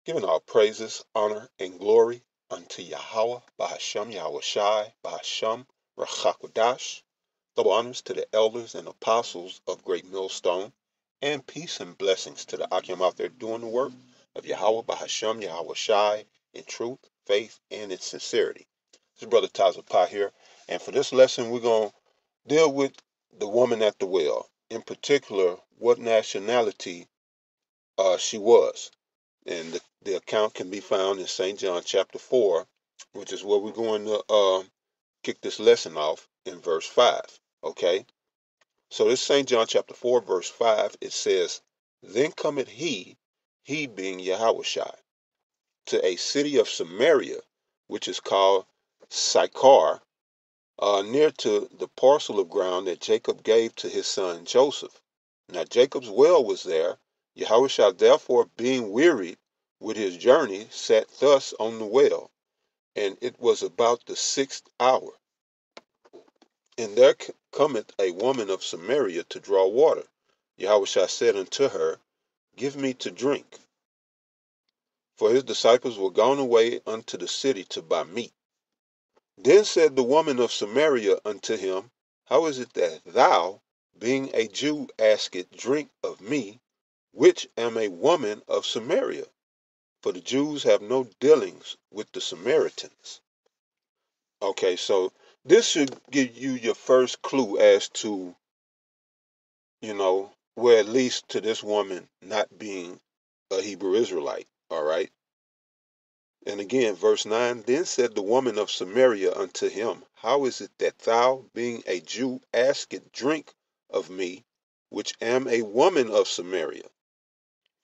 Giving all praises, honor, and glory unto Yahweh, Bahasham Yahweh Shai, Bahasham Rachakwadash. Double honors to the elders and apostles of Great Millstone, and peace and blessings to the Akim out there doing the work of Yahweh, Bahasham Yahweh Shai, in truth, faith, and in sincerity. This is Brother Tazapah here, and for this lesson, we're going to deal with the woman at the well, in particular, what nationality she was. And the account can be found in St. John chapter 4, which is where we're going to kick this lesson off in verse 5. Okay? So this St. John chapter 4, verse 5, it says, Then cometh he being Yahushua, to a city of Samaria, which is called Sychar, near to the parcel of ground that Jacob gave to his son Joseph. Now Jacob's well was there. Yahushua therefore, being wearied with his journey, sat thus on the well, and it was about the 6th hour. And there cometh a woman of Samaria to draw water. Yahushua said unto her, Give me to drink. For his disciples were gone away unto the city to buy meat. Then said the woman of Samaria unto him, How is it that thou, being a Jew, askest drink of me, which am a woman of Samaria? For the Jews have no dealings with the Samaritans. Okay, so this should give you your first clue as to, where at least to this woman not being a Hebrew Israelite. All right. And again, verse 9, Then said the woman of Samaria unto him, How is it that thou, being a Jew, askest drink of me, which am a woman of Samaria?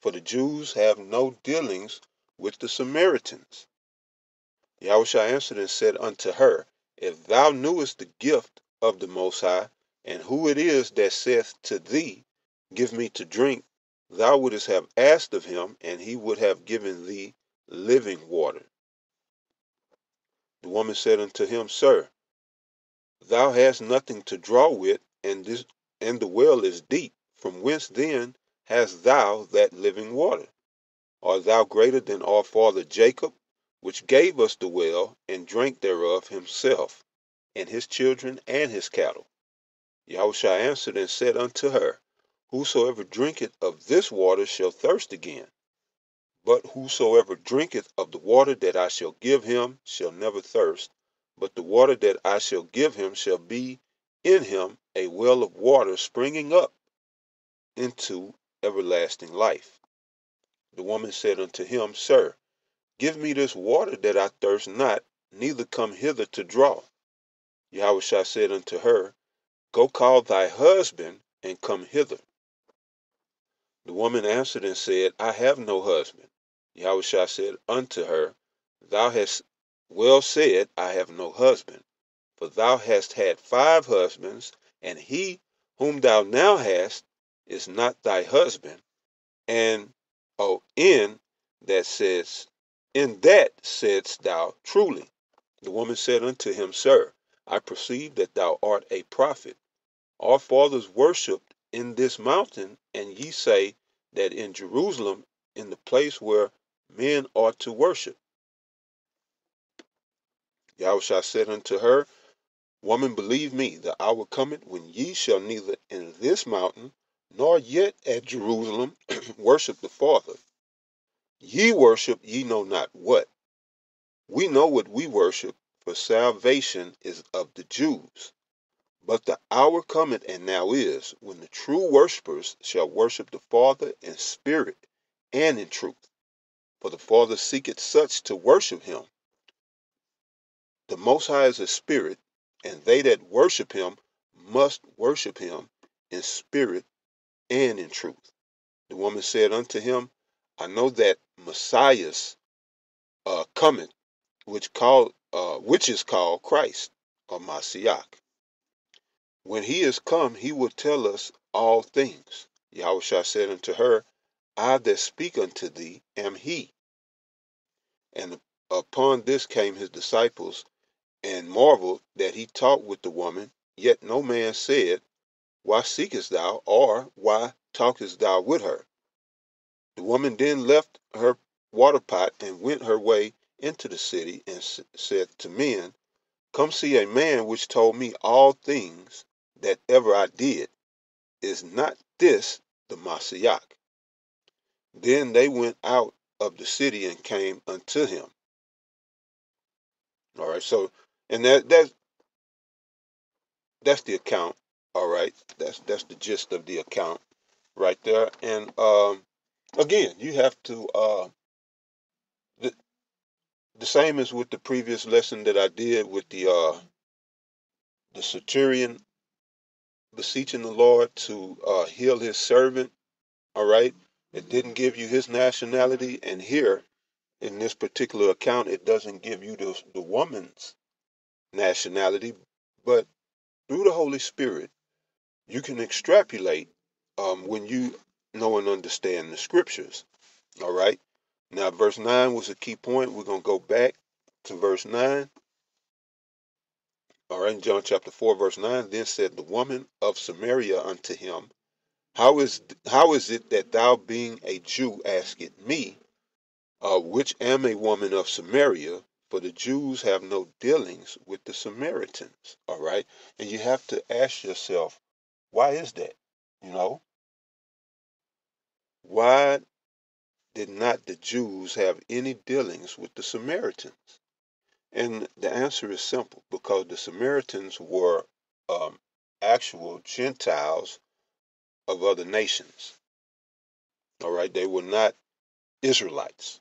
For the Jews have no dealings with the Samaritans. Yahushua answered and said unto her, If thou knewest the gift of the Most High, and who it is that saith to thee, Give me to drink, thou wouldest have asked of him, and he would have given thee living water. The woman said unto him, Sir, thou hast nothing to draw with, and the well is deep. From whence then hast thou that living water? Art thou greater than our father Jacob, which gave us the well, and drank thereof himself, and his children, and his cattle? Yahushua answered and said unto her, Whosoever drinketh of this water shall thirst again. But whosoever drinketh of the water that I shall give him shall never thirst, but the water that I shall give him shall be in him a well of water springing up into everlasting life. The woman said unto him, Sir, give me this water that I thirst not, neither come hither to draw. Yahushua said unto her, Go call thy husband, and come hither. The woman answered and said, I have no husband. Yahushua said unto her, Thou hast well said, I have no husband. For thou hast had 5 husbands, and he whom thou now hast is not thy husband. And in that saidst thou truly. The woman said unto him, Sir, I perceive that thou art a prophet. Our fathers worshipped in this mountain, and ye say that in Jerusalem, in the place where men ought to worship. Yahushua said unto her, Woman, believe me, the hour cometh when ye shall neither in this mountain, nor yet at Jerusalem worship the Father. Ye worship ye know not what. We know what we worship, for salvation is of the Jews. But the hour cometh, and now is, when the true worshippers shall worship the Father in spirit and in truth. For the Father seeketh such to worship him. The Most High is a spirit, and they that worship him must worship him in spirit and in truth. The woman said unto him, I know that Messiah cometh, which is called Christ, or Mashiach. When he is come, he will tell us all things. Yahushua said unto her, I that speak unto thee am he. And upon this came his disciples, and marveled that he talked with the woman. Yet no man said, Why seekest thou, or why talkest thou with her? The woman then left her water pot and went her way into the city and said to men, come see a man which told me all things that ever I did. Is not this the Messiah? Then they went out of the city and came unto him. All right, so and that's the account. All right, that's the gist of the account right there. And again, you have to the, the same as with the previous lesson that I did with the centurion beseeching the Lord to heal his servant. All right, it didn't give you his nationality, and here in this particular account, it doesn't give you the woman's nationality, but through the Holy Spirit, you can extrapolate when you know and understand the scriptures. All right. Now, verse 9 was a key point. We're going to go back to verse 9. All right. In John chapter 4, verse 9, then said the woman of Samaria unto him, how is it that thou, being a Jew, askest me, which am a woman of Samaria? For the Jews have no dealings with the Samaritans. All right. And you have to ask yourself, why is that? You know, why did not the Jews have any dealings with the Samaritans? And the answer is simple, because the Samaritans were um, actual Gentiles of other nations. All right. They were not Israelites.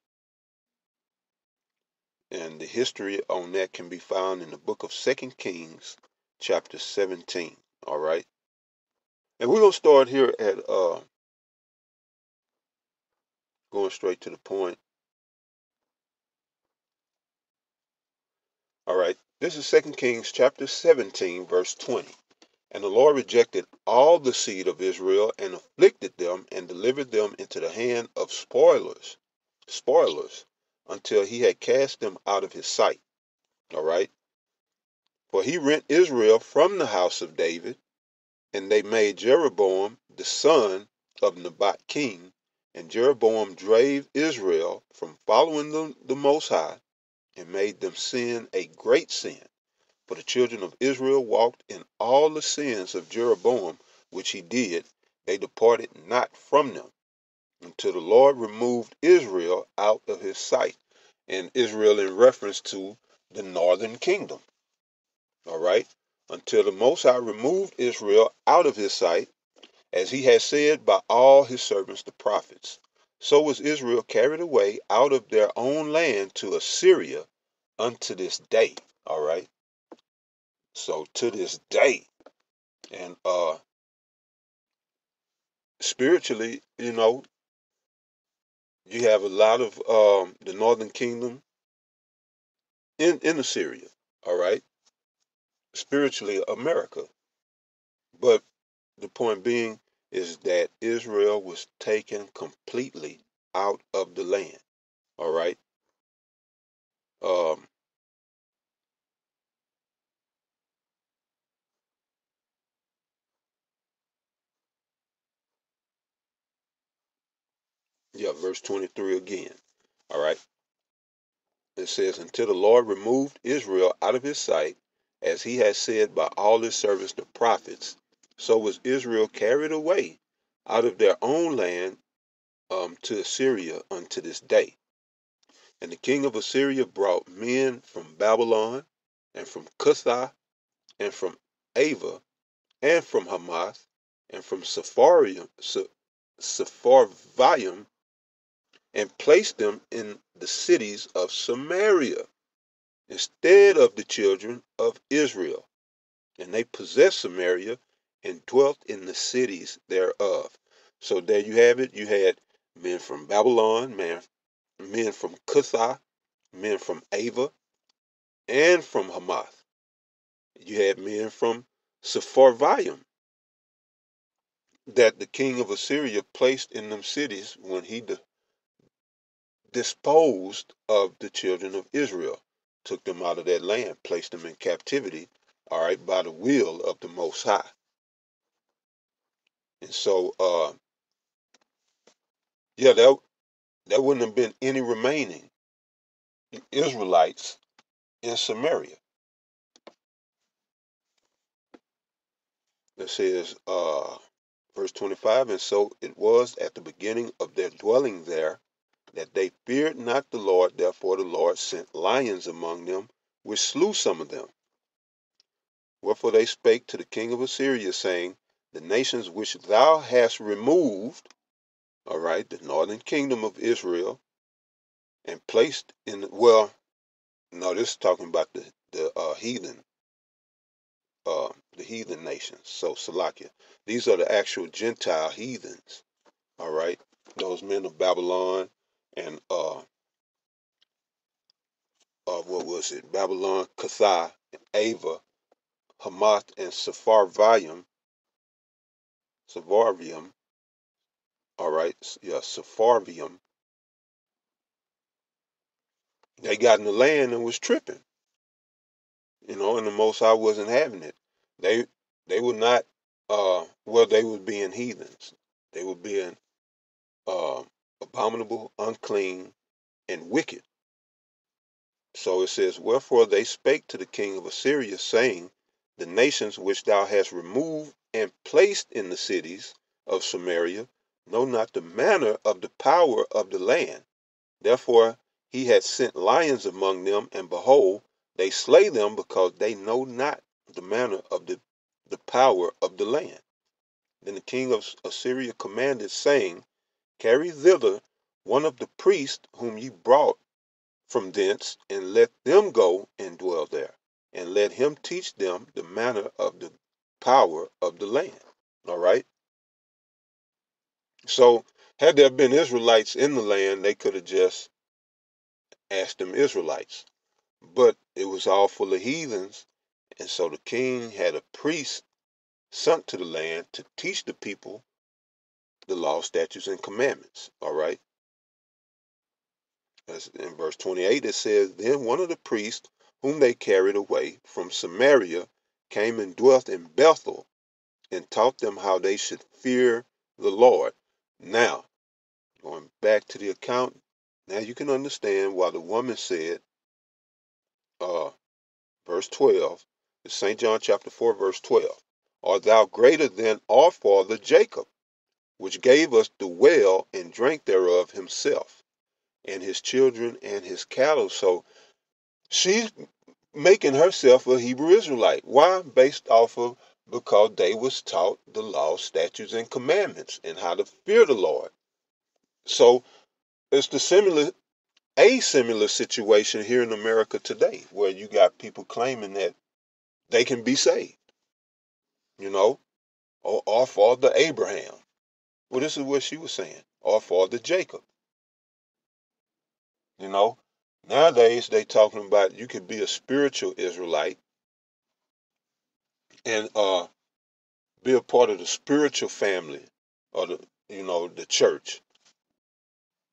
And the history on that can be found in the book of 2 Kings, chapter 17. All right. And we're going to start here at going straight to the point. All right. This is 2 Kings, chapter 17, verse 20. And the Lord rejected all the seed of Israel and afflicted them and delivered them into the hand of spoilers, until he had cast them out of his sight. All right. For he rent Israel from the house of David, and they made Jeroboam the son of Nebat king, and Jeroboam drave Israel from following the Most High, and made them sin a great sin. For the children of Israel walked in all the sins of Jeroboam, which he did. They departed not from them, until the Lord removed Israel out of his sight. And Israel in reference to the northern kingdom. All right. Until the Most High removed Israel out of his sight, as he has said by all his servants the prophets. So was Israel carried away out of their own land to Assyria unto this day. All right. So to this day. And spiritually, you have a lot of the northern kingdom in Assyria. All right. Spiritually, America. But the point being is that Israel was taken completely out of the land. All right. Um, yeah, verse 23 again. All right. It says, until the Lord removed Israel out of his sight, as he had said by all his servants the prophets, so was Israel carried away out of their own land to Assyria unto this day. And the king of Assyria brought men from Babylon, and from Cuthah, and from Ava, and from Hamath, and from Sepharvaim, and placed them in the cities of Samaria instead of the children of Israel. And they possessed Samaria and dwelt in the cities thereof. So there you have it. You had men from Babylon, men from Cuthah, men from Ava, and from Hamath. You had men from Sepharvaim that the king of Assyria placed in them cities when he disposed of the children of Israel, took them out of that land, placed them in captivity, all right, by the will of the Most High. And so, yeah, there wouldn't have been any remaining Israelites in Samaria. It says, verse 25, and so it was at the beginning of their dwelling there that they feared not the Lord, therefore the Lord sent lions among them, which slew some of them. Wherefore they spake to the king of Assyria, saying, the nations which thou hast removed, all right, the northern kingdom of Israel, and placed in, well, no, this is talking about the heathen nations. So Salakia, these are the actual Gentile heathens, all right, those men of Babylon and what was it? Babylon, Cathah, Ava, Hamath, and Sepharvaim, all right, yeah, Sepharvaim. They got in the land and was tripping, and the Most High wasn't having it. They were not, well, they were being heathens. They were being abominable, unclean, and wicked. So it says, wherefore they spake to the king of Assyria, saying, the nations which thou hast removed and placed in the cities of Samaria know not the manner of the power of the land. Therefore he had sent lions among them, and behold, they slay them, because they know not the manner of the power of the land. Then the king of Assyria commanded, saying, carry thither one of the priests whom ye brought from thence, and let them go and dwell there, and let him teach them the manner of the power of the land. All right. So had there been Israelites in the land, they could have just asked them Israelites. But it was all full of heathens, and so the king had a priest sent to the land to teach the people the law, statutes, and commandments. All right. As in verse 28, it says, then one of the priests whom they carried away from Samaria came and dwelt in Bethel, and taught them how they should fear the Lord. Now, going back to the account, now you can understand why the woman said, verse 12, St. John chapter 4, verse 12, art thou greater than our father Jacob, which gave us the well and drank thereof himself, and his children and his cattle? So she's making herself a Hebrew Israelite. Why? Based off of, because they was taught the law, statutes, and commandments, and how to fear the Lord. So it's a similar situation here in America today, where you got people claiming that they can be saved, or our father Abraham. Well, this is what she was saying, our father Jacob. Nowadays they talking about you could be a spiritual Israelite and be a part of the spiritual family, or the church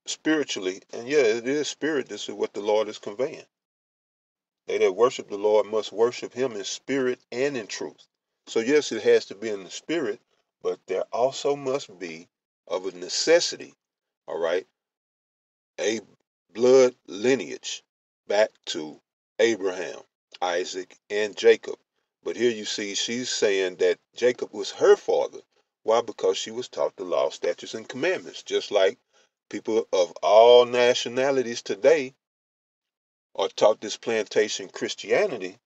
spiritually. And yeah, it is spirit. This is what the Lord is conveying. They that worship the Lord must worship him in spirit and in truth. So yes, it has to be in the spirit, but there also must be, of a necessity, all right, a blood lineage back to Abraham, Isaac, and Jacob. But here you see she's saying that Jacob was her father. Why? Because she was taught the law, statutes, and commandments, just like people of all nationalities today are taught this plantation Christianity,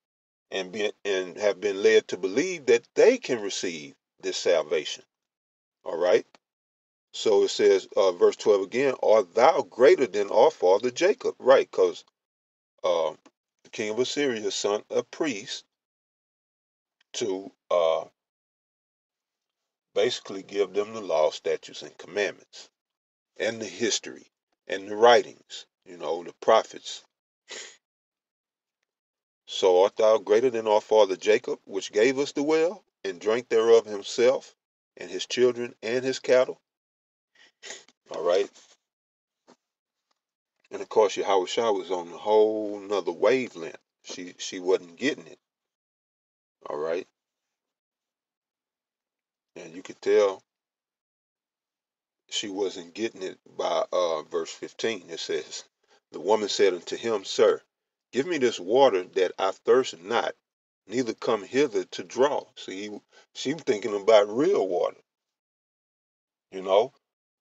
and have been led to believe that they can receive this salvation. All right. So it says, verse 12 again, art thou greater than our father Jacob? Right, because the king of Assyria sent a priest to basically give them the law, statutes, and commandments, and the history, and the writings, the prophets. So art thou greater than our father Jacob, which gave us the well, and drank thereof himself, and his children, and his cattle? All right. And of course, Yahweh Shah was on a whole nother wavelength. She wasn't getting it. All right. And you could tell she wasn't getting it by verse 15. It says, the woman said unto him, Sir, give me this water that I thirst not, neither come hither to draw. See, she's thinking about real water, you know.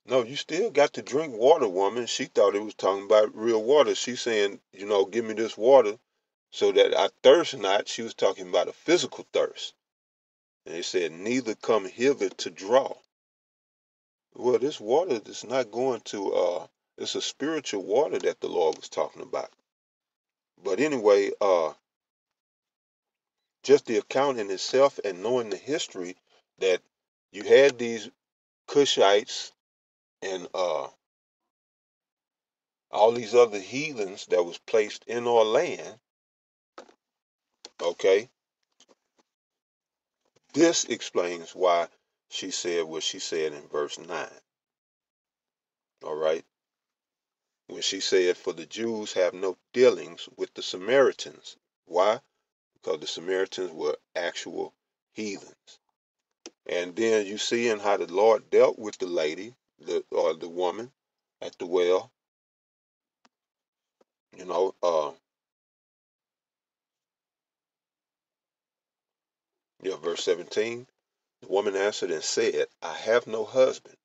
No, you still got to drink water, woman. She thought it was talking about real water. She's saying, give me this water so that I thirst not. She was talking about a physical thirst. And it said, neither come hither to draw. Well, this water is not going to, it's a spiritual water that the Lord was talking about. But anyway, just the account in itself and knowing the history that you had these Cushites and all these other heathens that was placed in our land, okay, this explains why she said what she said in verse 9. All right. When she said, for the Jews have no dealings with the Samaritans. Why? Because the Samaritans were actual heathens. And then you see in how the Lord dealt with the lady, or the woman at the well. Verse 17, the woman answered and said, I have no husband.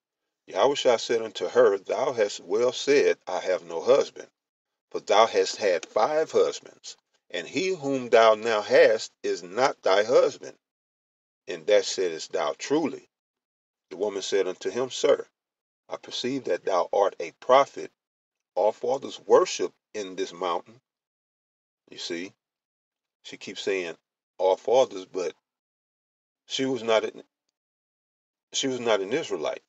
Yahushua said unto her, thou hast well said, I have no husband. For thou hast had 5 husbands, and he whom thou now hast is not thy husband. And that saidest thou truly. The woman said unto him, Sir, I perceive that thou art a prophet. Our fathers worship in this mountain. You see, she keeps saying our fathers, but she was not an Israelite.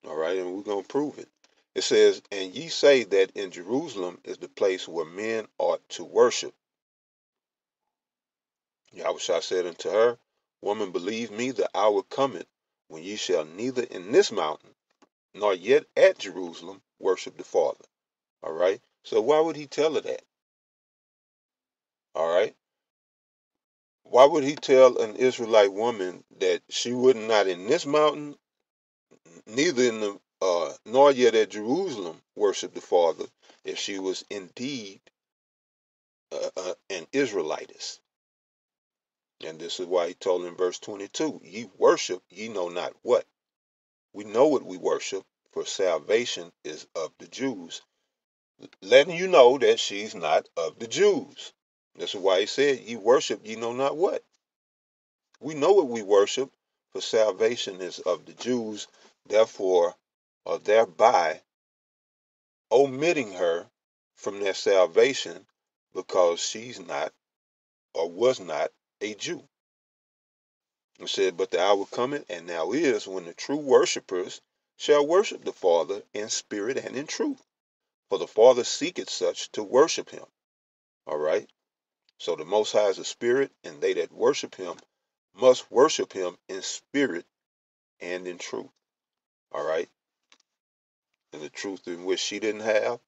All right, and we're gonna prove it. It says, and ye say that in Jerusalem is the place where men ought to worship. Yahushua said unto her, Woman, believe me, the hour cometh when ye shall neither in this mountain nor yet at Jerusalem worship the Father. All right. So why would he tell her that? All right. Why would he tell an Israelite woman that she would not in this mountain, neither in the nor yet at Jerusalem worship the Father, if she was indeed an Israelitess? And this is why he told in verse 22, ye worship ye know not what. We know what we worship, for salvation is of the Jews. Letting you know that she's not of the Jews. This is why he said, ye worship ye know not what. We know what we worship, for salvation is of the Jews, therefore, or thereby omitting her from their salvation, because she's not or was not a Jew. It said, but the hour cometh, and now is, when the true worshipers shall worship the Father in spirit and in truth. For the Father seeketh such to worship him. All right. So the Most High is a spirit, and they that worship him must worship him in spirit and in truth. All right. And the truth in which she didn't have,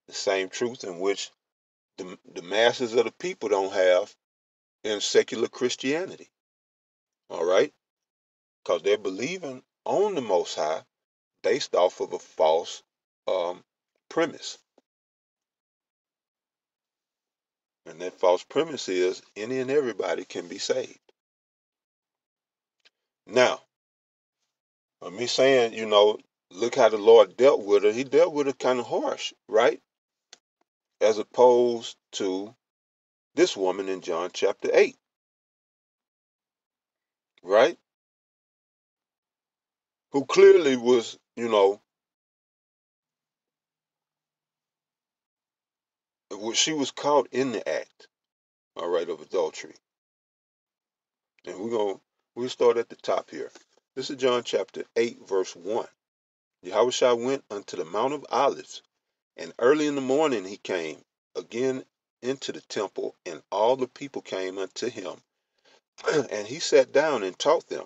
the same truth in which the masses of the people don't have in secular Christianity. All right. Because they're believing on the Most High based off of a false premise. And that false premise is any and everybody can be saved. Now, me saying, look how the Lord dealt with her. He dealt with her kind of harsh, right? As opposed to this woman in John chapter 8, right? Who clearly was, she was caught in the act, all right, of adultery. And we'll start at the top here. This is John chapter 8, verse 1. Yahushua went unto the Mount of Olives, and early in the morning he came again into the temple, and all the people came unto him, and he sat down and taught them.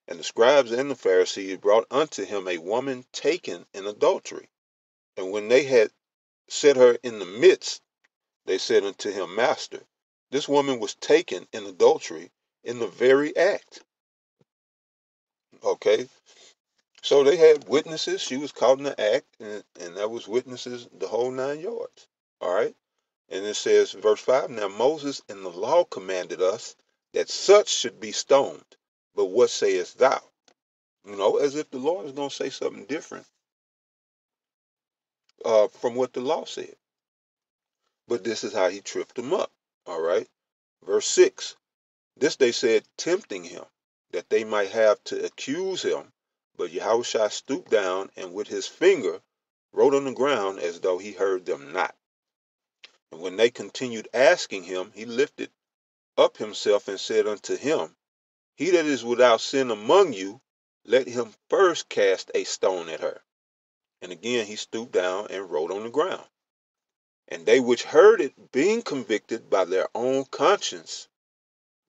And the scribes and the Pharisees brought unto him a woman taken in adultery. And when they had set her in the midst, they said unto him, Master, this woman was taken in adultery in the very act. Okay? So they had witnesses. She was caught in the act, and that was witnesses the whole 9 yards. All right. And it says, verse 5, now Moses in the law commanded us that such should be stoned. But what sayest thou? As if the Lord is going to say something different from what the law said. But this is how he tripped them up. All right. Verse 6, this they said, tempting him, that they might have to accuse him. But Yahushua stooped down and with his finger wrote on the ground as though he heard them not. And when they continued asking him, he lifted up himself and said unto him, he that is without sin among you, let him first cast a stone at her. And again he stooped down and wrote on the ground. And they which heard it, being convicted by their own conscience,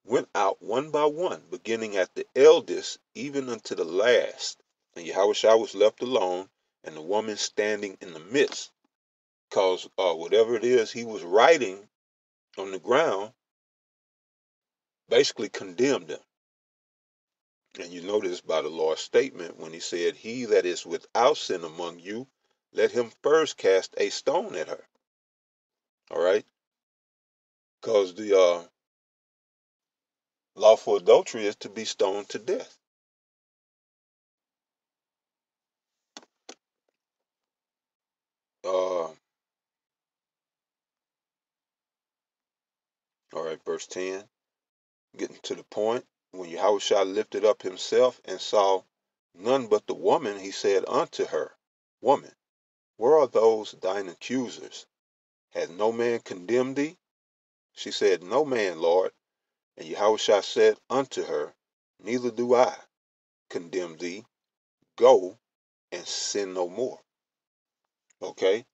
went out one by one, beginning at the eldest, even unto the last. And Yahushua was left alone, and the woman standing in the midst. Because whatever it is he was writing on the ground basically condemned them. And you notice by the Lord's statement when he said, he that is without sin among you, let him first cast a stone at her. All right? Because the law for adultery is to be stoned to death. All right, verse 10. Getting to the point. When Yahushua lifted up himself and saw none but the woman, he said unto her, woman, where are those thine accusers? Hath no man condemned thee? She said, no man, Lord. And Yahushua said unto her, neither do I condemn thee. Go and sin no more. Okay?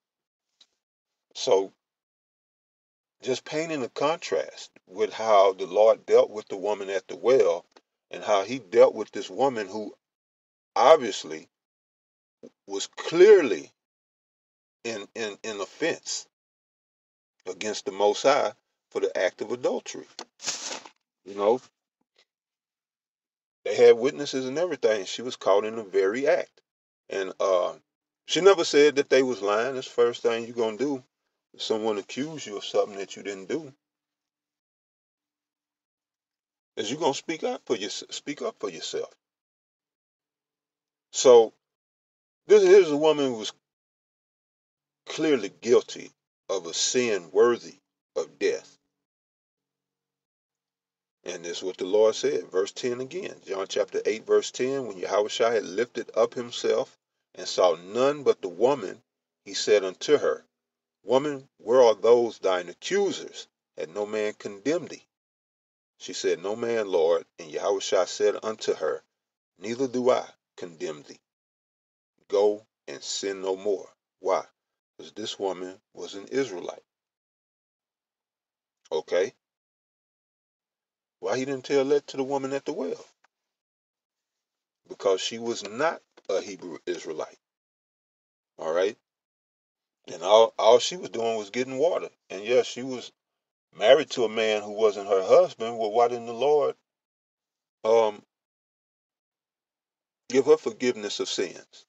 So just painting a contrast with how the Lord dealt with the woman at the well and how he dealt with this woman who obviously was clearly in offense against the Most High for the act of adultery. You know, they had witnesses and everything. She was caught in the very act. And she never said that they was lying. That's the first thing you're going to do. If someone accuse you of something that you didn't do, is you're going to speak up for yourself. So here's a woman who was clearly guilty of a sin worthy of death. And this is what the Lord said, verse 10 again. John chapter 8, verse 10, when Yahushua had lifted up himself and saw none but the woman, he said unto her, woman, where are those thine accusers? Had no man condemned thee? She said, no man, Lord. And Yahushua said unto her, neither do I condemn thee. Go and sin no more. Why? Because this woman was an Israelite. Okay? Why he didn't tell that to the woman at the well? Because she was not a Hebrew Israelite. All right? And all she was doing was getting water. And yes, she was married to a man who wasn't her husband. Well, why didn't the Lord um give her forgiveness of sins?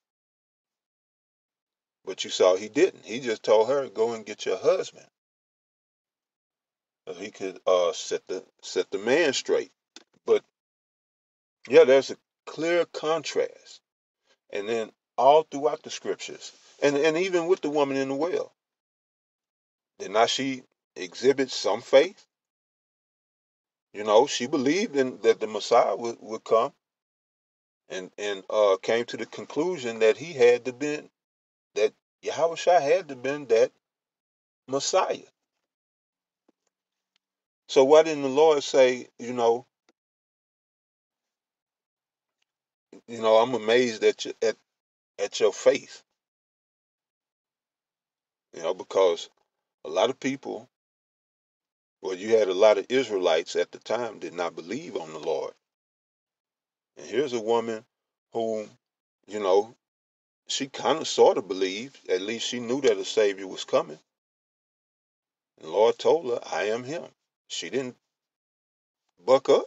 But you saw he didn't. He just told her, go and get your husband. So he could set the man straight. But yeah, there's a clear contrast. And then all throughout the scriptures, and even with the woman in the well, did not she exhibit some faith? She believed in that the Messiah would come, and came to the conclusion that he had to been that Yahushua had to been that Messiah. So why didn't the Lord say, I'm amazed at your faith, because a lot of people, well, you had a lot of Israelites at the time did not believe on the Lord. And here's a woman who, you know, she kind of sort of believed, at least she knew that a Savior was coming. And the Lord told her, I am him. She didn't buck up.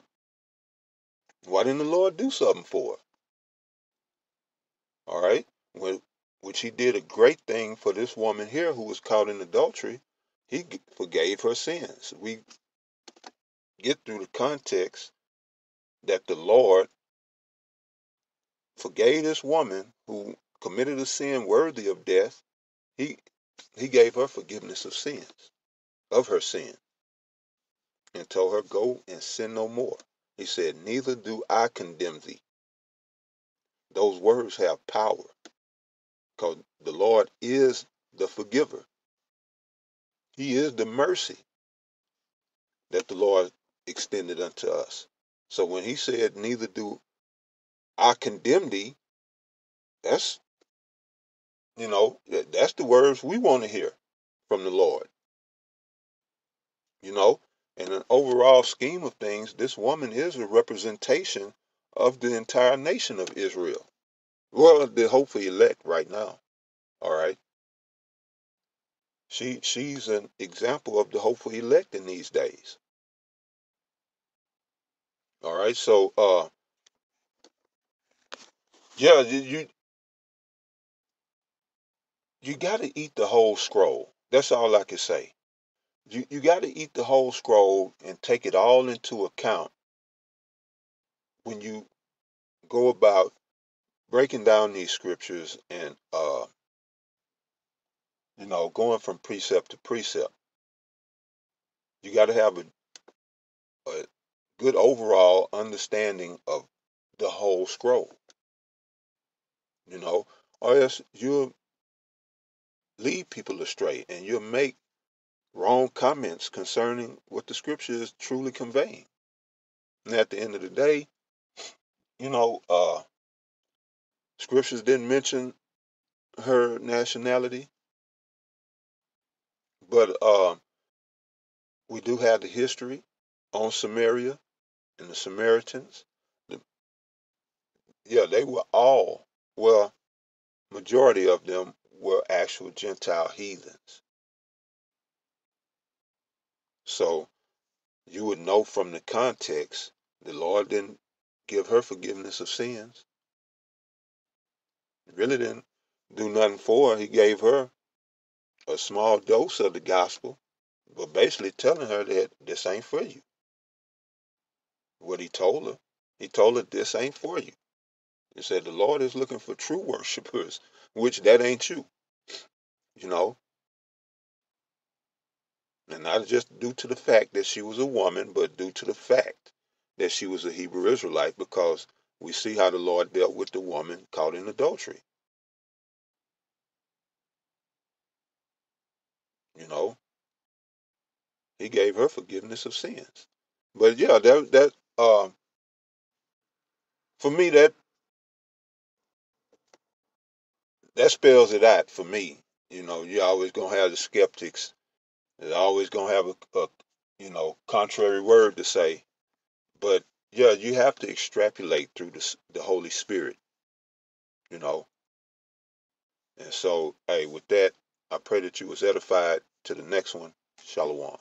Why didn't the Lord do something for her? All right, when which he did a great thing for this woman here who was caught in adultery. He forgave her sins. We get through the context that the Lord forgave this woman who committed a sin worthy of death. He he gave her forgiveness of sins, of her sin, and told her, go and sin no more. He said, neither do I condemn thee. Those words have power because the Lord is the forgiver. He is the mercy that the Lord extended unto us. So when he said, neither do I condemn thee, that's, that's the words we want to hear from the Lord. You know, in an overall scheme of things, this woman is a representation of the entire nation of Israel. Well, the hopeful elect right now. All right. She's an example of the hopeful elect in these days. All right. So yeah, you gotta eat the whole scroll. That's all I can say. You gotta eat the whole scroll and take it all into account when you go about breaking down these scriptures and going from precept to precept. You got to have a good overall understanding of the whole scroll, you know, or else you'll lead people astray and you'll make wrong comments concerning what the scripture is truly conveying. And at the end of the day, you know, scriptures didn't mention her nationality, but we do have the history on Samaria and the Samaritans. The, yeah, they were all, well, majority of them were actual Gentile heathens. So you would know from the context, the Lord didn't give her forgiveness of sins. He really didn't do nothing for her. He gave her a small dose of the gospel, but basically telling her that this ain't for you. What he told her this ain't for you. He said the Lord is looking for true worshipers, which that ain't you, you know. And not just due to the fact that she was a woman, but due to the fact that she was a Hebrew Israelite, because we see how the Lord dealt with the woman caught in adultery. You know, he gave her forgiveness of sins. But yeah, for me that spells it out for me. You know, you're always gonna have the skeptics. They're always gonna have a contrary word to say. But yeah, you have to extrapolate through the Holy Spirit. You know, and so, hey, with that, I pray that you was edified to the next one. Shalom.